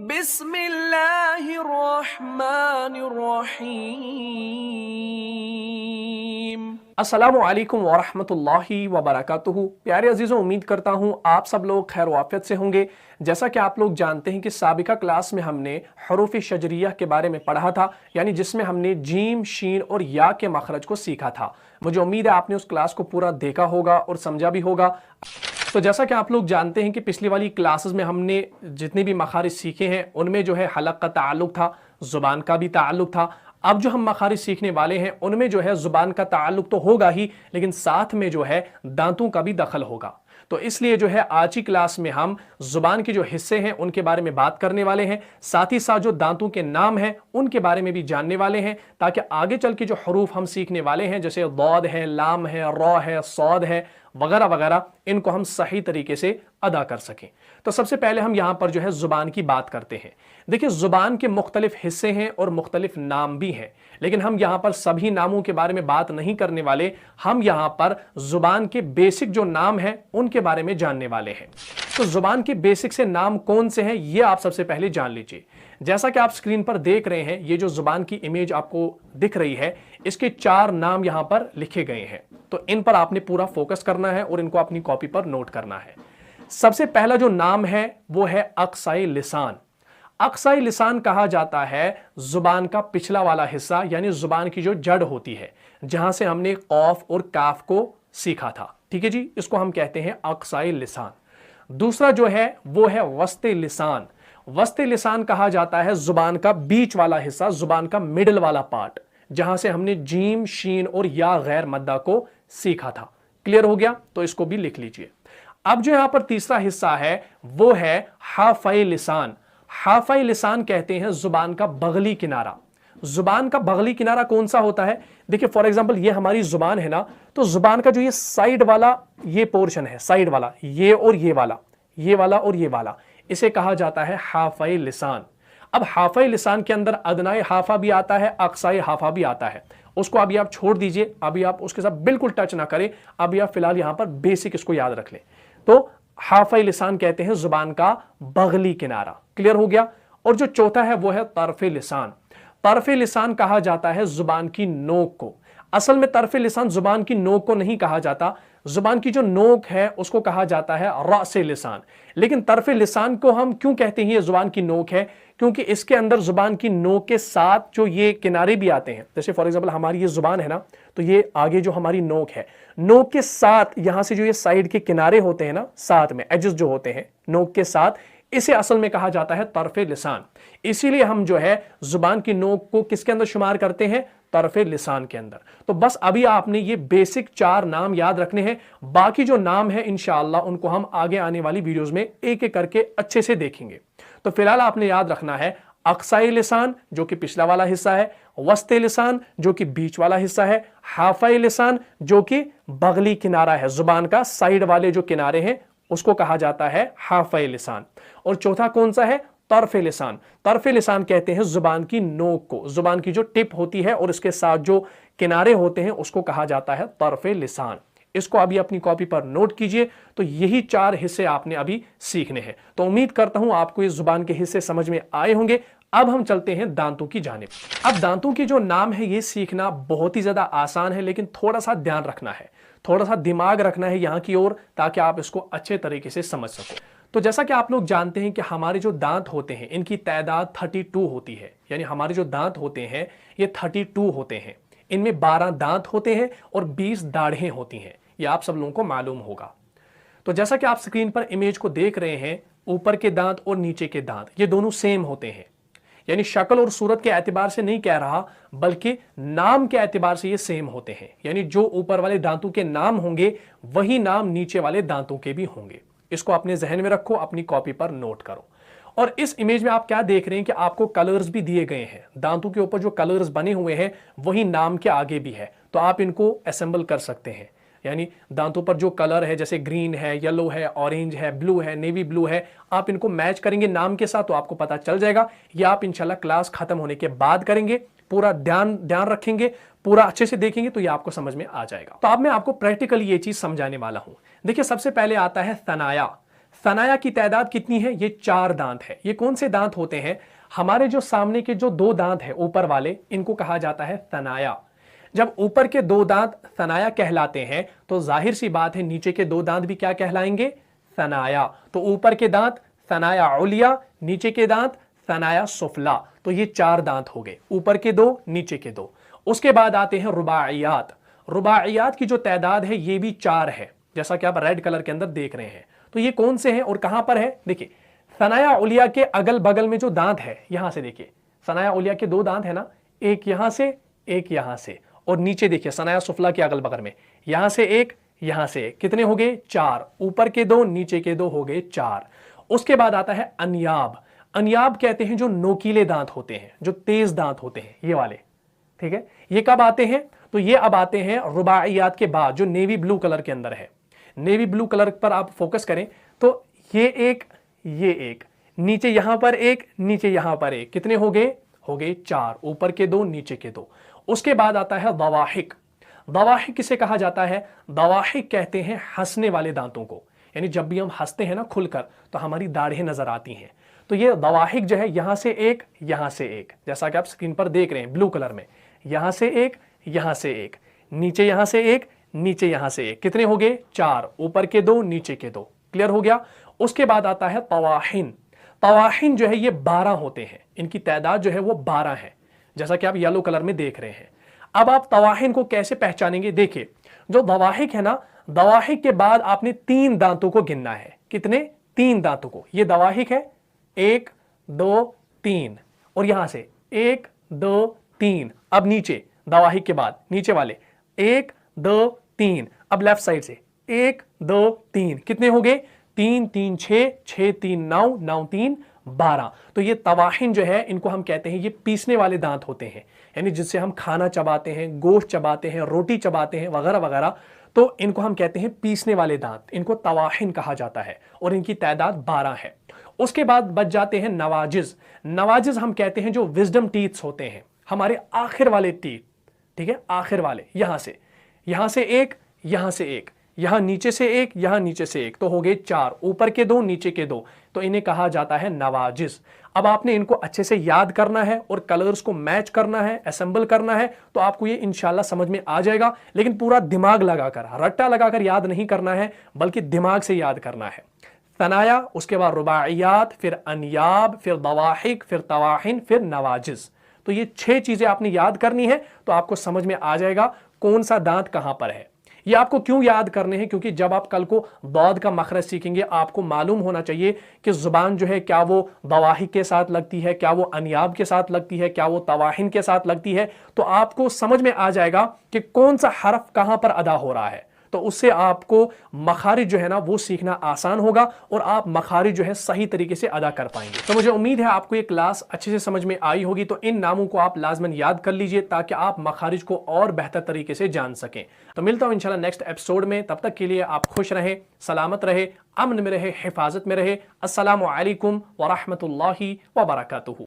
बिस्मिल्लाहिर्रहमानिर्रहीम। अस्सलामु अलैकुम वरहमतुल्लाहि वबरकातुहू। प्यारे अजीज़ों, उम्मीद करता हूँ आप सब लोग खैर वाफियत से होंगे। जैसा कि आप लोग जानते हैं कि साबिका क्लास में हमने हरूफ शजरिया के बारे में पढ़ा था, यानी जिसमें हमने जीम, शीन और या के मखरज को सीखा था। मुझे उम्मीद है आपने उस क्लास को पूरा देखा होगा और समझा भी होगा। तो जैसा कि आप लोग जानते हैं कि पिछली वाली क्लासेस में हमने जितने भी मखारिज सीखे हैं उनमें जो है हलक का ताल्लुक था, जुबान का भी ताल्लुक था। अब जो हम मखारिज सीखने वाले हैं उनमें जो है जुबान का ताल्लुक तो होगा ही, लेकिन साथ में जो है दांतों का भी दखल होगा। तो इसलिए जो है आज की क्लास में हम जुबान के जो हिस्से हैं उनके बारे में बात करने वाले हैं, साथ ही साथ जो दांतों के नाम हैं उनके बारे में भी जानने वाले हैं, ताकि आगे चल के जो हरूफ हम सीखने वाले हैं जैसे दौद है, लाम है, रौ है, सौद है वगैरह वगैरह, इनको हम सही तरीके से अदा कर सकें। तो सबसे पहले हम यहां पर जो है जुबान की बात करते हैं। देखिए, जुबान के मुख्तलिफ हिस्से हैं और मुख्तलिफ नाम भी हैं, लेकिन हम यहां पर सभी नामों के बारे में बात नहीं करने वाले। हम यहां पर जुबान के बेसिक जो नाम हैं उनके बारे में जानने वाले हैं। तो जुबान के बेसिक से नाम कौन से हैं ये आप सबसे पहले जान लीजिए। जैसा कि आप स्क्रीन पर देख रहे हैं, ये जो जुबान की इमेज आपको दिख रही है, इसके 4 नाम यहां पर लिखे गए हैं। तो इन पर आपने पूरा फोकस करना है और इनको अपनी कॉपी पर नोट करना है। सबसे पहला जो नाम है वो है अक्साई लिसान। अक्साई लिसान कहा जाता है जुबान का पिछला वाला हिस्सा, यानी जुबान की जो जड़ होती है, जहां से हमने कौफ और काफ को सीखा था। ठीक है जी, इसको हम कहते हैं अक्साई लिसान। दूसरा जो है वो है वस्ते लिसान। वस्ते लिसान कहा जाता है जुबान का बीच वाला हिस्सा, जुबान का मिडल वाला पार्ट, जहां से हमने जीम, शीन और या गैर मद्दा को सीखा था। क्लियर हो गया? तो इसको भी लिख लीजिए। अब जो यहां पर तीसरा हिस्सा है वो है हाफाई लिसान। हाफाई लिसान कहते हैं जुबान का बगली किनारा। जुबान का बगली किनारा कौन सा होता है? देखिए, फॉर एग्जांपल ये हमारी जुबान है ना, तो जुबान का जो ये साइड वाला ये पोर्शन है, साइड वाला, ये और ये वाला, ये वाला और ये वाला, इसे कहा जाता है हाफाई लिसान। अब हाफाई लिसान के अंदर अदनाई हाफा भी आता है, अक्साई हाफा भी आता है। उसको अभी आप छोड़ दीजिए, अभी आप उसके साथ बिल्कुल टच ना करें। अभी आप फिलहाल यहां पर बेसिक इसको याद रख लें। तो हाफाई लिसान कहते हैं जुबान का बगली किनारा। क्लियर हो गया? और जो चौथा है वो है तरफे लिसान। तरफे लिसान कहा जाता है जुबान की नोक को। असल में तरफे लिसान जुबान की नोक को नहीं कहा जाता, जुबान की जो नोक है उसको कहा जाता है रासे लिसान। लेकिन तरफे लिसान को हम क्यों कहते हैं ये जुबान की नोक है? क्योंकि इसके अंदर जुबान की नोक के साथ जो ये किनारे भी आते हैं। जैसे फॉर एग्जांपल हमारी ये जुबान है ना, तो ये आगे जो हमारी नोक है, नोक के साथ यहां से जो ये साइड के किनारे होते हैं ना, साथ में एजेस जो होते हैं नोक के साथ, इसे असल में कहा जाता है तरफे लिसान। इसीलिए हम जो है जुबान की नोक को किसके अंदर शुमार करते हैं? तरफे लिसान के अंदर। तो बस अभी आपने ये बेसिक 4 नाम याद रखने हैं। बाकी जो नाम है इंशाअल्लाह उनको हम आगे आने वाली वीडियोस में एक एक करके अच्छे से देखेंगे। तो फिलहाल आपने याद रखना है अक्साई लिसान जो कि पिछला वाला हिस्सा है, वस्ते लिसान जो कि बीच वाला हिस्सा है, हाफाई लिसान जो कि बगली किनारा है, जुबान का साइड वाले जो किनारे हैं उसको कहा जाता है हाफाई लिसान। और चौथा कौन सा है? तरफे लिसान। तरफे लिसान कहते हैं जुबान की नोक को, जुबान की जो टिप होती है और इसके साथ जो किनारे होते हैं उसको कहा जाता है तरफे लिसान। इसको अभी अपनी कॉपी पर नोट कीजिए। तो यही 4 हिस्से आपने अभी सीखने हैं। तो उम्मीद करता हूं आपको इस जुबान के हिस्से समझ में आए होंगे। अब हम चलते हैं दांतों की जानिब। अब दांतों के जो नाम है ये सीखना बहुत ही ज्यादा आसान है, लेकिन थोड़ा सा ध्यान रखना है, थोड़ा सा दिमाग रखना है यहां की ओर, ताकि आप इसको अच्छे तरीके से समझ सको। तो जैसा कि आप लोग जानते हैं कि हमारे जो दांत होते हैं इनकी तादाद 32 होती है, यानी हमारे जो दांत होते हैं ये 32 होते हैं। इनमें 12 दांत होते हैं और 20 दाढ़ें होती हैं। ये आप सब लोगों को मालूम होगा। तो जैसा कि आप स्क्रीन पर इमेज को देख रहे हैं, ऊपर के दांत और नीचे के दांत ये दोनों सेम होते हैं। यानी शक्ल और सूरत के एतबार से नहीं कह रहा, बल्कि नाम के एतबार से ये सेम होते हैं। यानी जो ऊपर वाले दांतों के नाम होंगे वही नाम नीचे वाले दांतों के भी होंगे। इसको अपने जहन में रखो, अपनी कॉपी पर नोट करो। और इस इमेज में आप क्या देख रहे हैं कि आपको कलर्स भी दिए गए हैं। दांतों के ऊपर जो कलर्स बने हुए हैं वही नाम के आगे भी है, तो आप इनको असेंबल कर सकते हैं। यानी दांतों पर जो कलर है, जैसे ग्रीन है, येलो है, ऑरेंज है, ब्लू है, नेवी ब्लू है, आप इनको मैच करेंगे नाम के साथ तो आपको पता चल जाएगा। ये आप इंशाल्लाह क्लास खत्म होने के बाद करेंगे। पूरा ध्यान रखेंगे, पूरा अच्छे से देखेंगे तो ये आपको समझ में आ जाएगा। तो अब मैं आपको प्रैक्टिकली ये चीज समझाने वाला हूं। देखिए, सबसे पहले आता है तनाया। सनाया की तादाद कितनी है? ये 4 दांत है। ये कौन से दांत होते हैं? हमारे जो सामने के जो 2 दांत है ऊपर वाले, इनको कहा जाता है सनाया। जब ऊपर के 2 दांत सनाया कहलाते हैं तो जाहिर सी बात है नीचे के 2 दांत भी क्या कहलाएंगे? सनाया। तो ऊपर के दांत सनाया उलिया, नीचे के दांत सनाया सुफला। तो ये 4 दांत हो गए, ऊपर के 2, नीचे के 2। उसके बाद आते हैं रुबाइयात। रुबाइयात की जो तादाद है ये भी 4 है, जैसा कि आप रेड कलर के अंदर देख रहे हैं। तो ये कौन से हैं और कहां पर है? देखिए, सनाया उलिया के अगल बगल में जो दांत है, यहां से देखिए, सनाया उलिया के 2 दांत है ना, एक यहां से, एक यहां से, और नीचे देखिए सनाया सुफला के अगल बगल में, यहां से एक, यहां से एक। कितने हो गए? 4। ऊपर के 2, नीचे के 2 हो गए 4। उसके बाद आता है अनियाब। अनियाब कहते हैं जो नोकीले दांत होते हैं, जो तेज दांत होते हैं, ये वाले। ठीक है, ये कब आते हैं? तो ये अब आते हैं रुबाइयात के बाद, जो नेवी ब्लू कलर के अंदर है। नेवी ब्लू कलर पर आप फोकस करें तो ये एक, ये एक, नीचे यहां पर एक, नीचे यहां पर एक। कितने हो गए? हो गए 4। ऊपर के 2, नीचे के 2। उसके बाद आता है दवाहिक। दवाहिक किसे कहा जाता है? दवाहिक कहते हैं हंसने वाले दांतों को। यानी जब भी हम हंसते हैं ना खुलकर, तो हमारी दाढ़ें नजर आती हैं। तो ये दवाहिक जो है, यहां से एक, यहां से एक, जैसा कि आप स्क्रीन पर देख रहे हैं ब्लू कलर में, यहां से एक, यहां से एक, नीचे यहां से एक, नीचे यहां से एक। कितने हो गए? 4। ऊपर के 2, नीचे के 2। क्लियर हो गया? उसके बाद आता है तवाहिन। तवाहिन जो है ये 12 होते हैं, इनकी तादाद जो है वो 12 है, जैसा कि आप येलो कलर में देख रहे हैं। अब आप तवाहिन को कैसे पहचानेंगे? देखिए, जो दवाहिक है ना, दवाहिक के बाद आपने 3 दांतों को गिनना है। कितने? 3 दांतों को। ये दवाहिक है, 1 2 3, और यहां से 1 2 3। अब नीचे दवाहिक के बाद नीचे वाले 1 2 3। अब लेफ्ट साइड से 1 2 3। कितने हो गए? 3 3 6, 6 3 9, 9 3 12। तो ये तवाहिन जो है, इनको हम कहते हैं ये पीसने वाले दांत होते हैं, यानी जिससे हम खाना चबाते हैं, गोश्त चबाते हैं, रोटी चबाते हैं, वगैरह वगैरह। तो इनको हम कहते हैं पीसने वाले दांत, इनको तवाहिन कहा जाता है, और इनकी तादाद 12 है। उसके बाद बच जाते हैं नवाजिज। नवाजिज हम कहते हैं जो विजडम टीथ्स होते हैं, हमारे आखिर वाले टीथ। ठीक है, आखिर वाले, यहां से एक, यहां से एक, यहां नीचे से एक, यहां नीचे से एक। तो हो गए 4। ऊपर के 2, नीचे के 2। तो इन्हें कहा जाता है नवाजिज। अब आपने इनको अच्छे से याद करना है और कलर्स को मैच करना है, असेंबल करना है, तो आपको ये इंशाल्लाह समझ में आ जाएगा। लेकिन पूरा दिमाग लगाकर, रट्टा लगाकर याद नहीं करना है, बल्कि दिमाग से याद करना है। सनाया, उसके बाद रुबाइयात, फिर अनियाब, फिर दवाहिक, फिर तवाहिन, फिर नवाजिज। तो ये 6 चीजें आपने याद करनी है, तो आपको समझ में आ जाएगा कौन सा दांत कहां पर है। ये आपको क्यों याद करने हैं? क्योंकि जब आप कल को दौद का मखरज सीखेंगे, आपको मालूम होना चाहिए कि जुबान जो है, क्या वो दवाहिक के साथ लगती है, क्या वो अनियाब के साथ लगती है, क्या वो तवाहिन के साथ लगती है। तो आपको समझ में आ जाएगा कि कौन सा हरफ कहां पर अदा हो रहा है। तो उससे आपको मखारिज जो है ना वो सीखना आसान होगा, और आप मखारिज जो है सही तरीके से अदा कर पाएंगे। तो मुझे उम्मीद है आपको ये क्लास अच्छे से समझ में आई होगी। तो इन नामों को आप लाजमन याद कर लीजिए, ताकि आप मखारिज को और बेहतर तरीके से जान सकें। तो मिलता हूं इंशाल्लाह नेक्स्ट एपिसोड में। तब तक के लिए आप खुश रहें, सलामत रहे, अमन में रहे, हिफाजत में रहे। अस्सलामु अलैकुम व रहमतुल्लाहि व बरकातुहू।